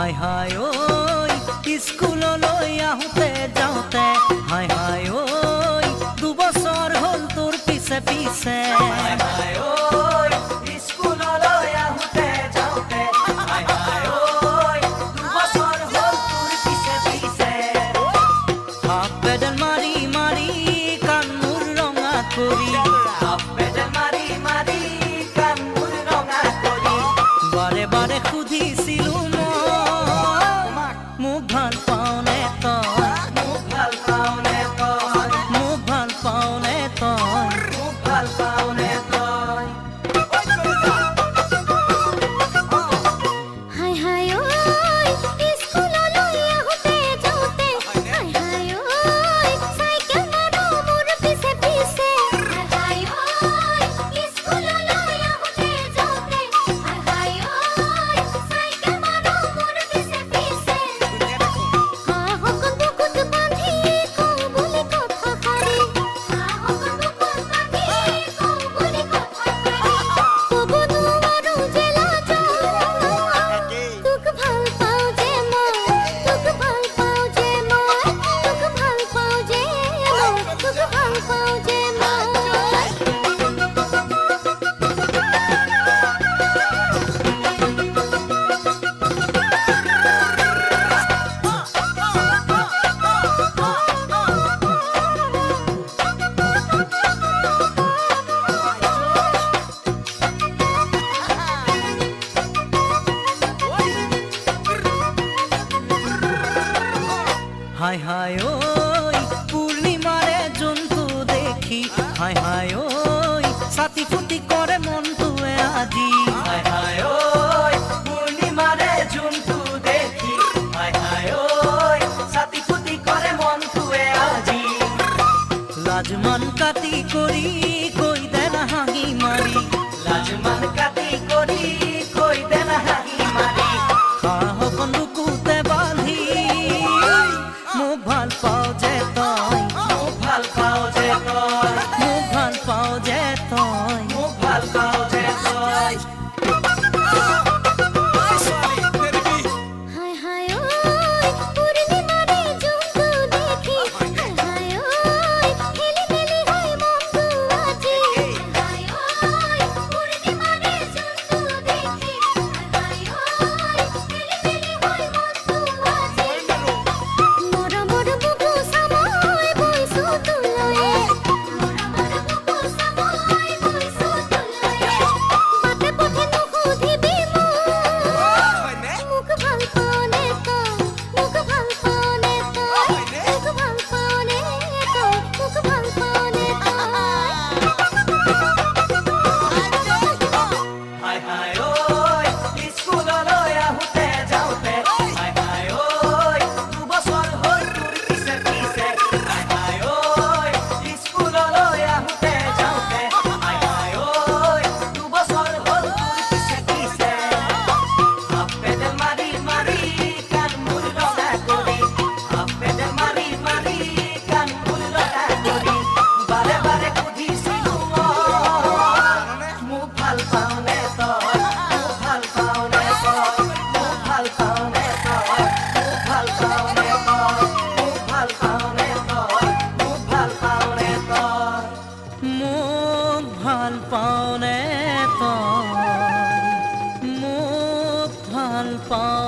হাই হাই ঐ স্কুললৈ আহোঁতে যাওঁতে হাই হাই ঐ দুবছৰ হ'ল তোৰ পিছে পিছে হাই হাই ঐ স্কুললৈ আহোঁতে যাওঁতে হাই হাই ঐ দুবছৰ হ'ল তোৰ পিছে পিছে হাফ পেডেল মাৰি মাৰি কাণ মোৰ ৰঙা কৰি হাফ পেডেল মাৰি মাৰি কাণ মোৰ ৰঙা কৰি বাৰে বাৰে সুধিছিলোঁ মোক ভাল পাওঁনে তই মোক ভাল পাওঁনে তই মোক ভাল পাওঁনে তই মোক ভাল পাওঁনে তই হাই হাই ঐ স্কুললৈ আহোঁতে যাওঁতে হাই হাই ঐ চাইকেল মাৰো মোৰ পিছে পিছে হাই হাই ঐ স্কুললৈ আহোঁতে যাওঁতে হাই হাই ঐ চাইকেল মাৰো মোৰ পিছে পিছে হাঁহকণ বুকুত বান্ধি কওঁ বুলি কথা সাৰি হাঁহকণ বুকুত বান্ধি কওঁ বুলি কথা সাৰি ক'ব নোৱাৰো যে তোক ভাল পাওঁ যে মই তোক ভাল পাওঁ যে মই তোক ভাল পাওঁ যে মই তোক ভাল পাওঁ যে মই হাই হাই ঐ পূৰ্ণিমাৰে জোনটো দেখি হাই হাই ঐ ছাতি ফুটি কৰে মনটোৱে আজি হাই হাই ঐ পূৰ্ণিমাৰে জোনটো দেখি হাই হাই ঐ ছাতি ফুটি কৰে মনটোৱে আজি লাজমান কাটি কৰি কৈ দে না হাঁহি মাৰি লাজমান কাটি কৰি কৈ দে না হাঁহি মাৰি হাঁহকণ বুকুতে বান্ধি মোক ভাল পাওঁ যে তই মোক ভাল পাওঁ যে তই মোক ভাল পাওঁ যে তই মোক ভাল পাওঁ যে তই হাই হাই ঐ পূৰ্ণিমাৰে জোনটো দেখি হাই হাই ঐ খেলি মেলি হয় মনটো আজি হাই হাই ঐ পূৰ্ণিমাৰে জোনটো দেখি হাই হাই ঐ খেলি মেলি হয় মনটো আজি মৰমৰ বুকু চামই বৈছো তোলৈ মৰমৰ বুকু চামই বৈছো তোলৈ বাটে পথে নুসুধিবি মোক ভাল পাওঁনে তই মোক ভাল পাওঁনে তই মোক ভাল পাওঁনে তই মোক ভাল পাওঁনে হাই হাই ঐ স্কুললৈ আহোঁতে যাওঁতে হাই হাই ঐ দুবছৰ হ'ল তোৰ পিছে পিছে হাই হাই ঐ স্কুললৈ আহোঁতে যাওঁতে হাই হাই ঐ দুবছৰ হ'ল তোৰ পিছে পিছে হাফ পেডেল মাৰি মাৰি কাণ মোৰ ৰঙা কৰি হাফ পেডেল মাৰি মাৰি কাণ মোৰ ৰঙা কৰি বাৰে বাৰে সুধিছিলোঁ মোক ভাল পাওঁনে তই মোক ভাল পাওঁনে তই মোক ভাল পাওঁনে তই মোক ভাল পাওঁনে তই মোক ভাল পাওঁনে তই মোক ভাল পাওঁনে তই মোক ভাল পাওঁনে তই মোক ভাল পাওঁ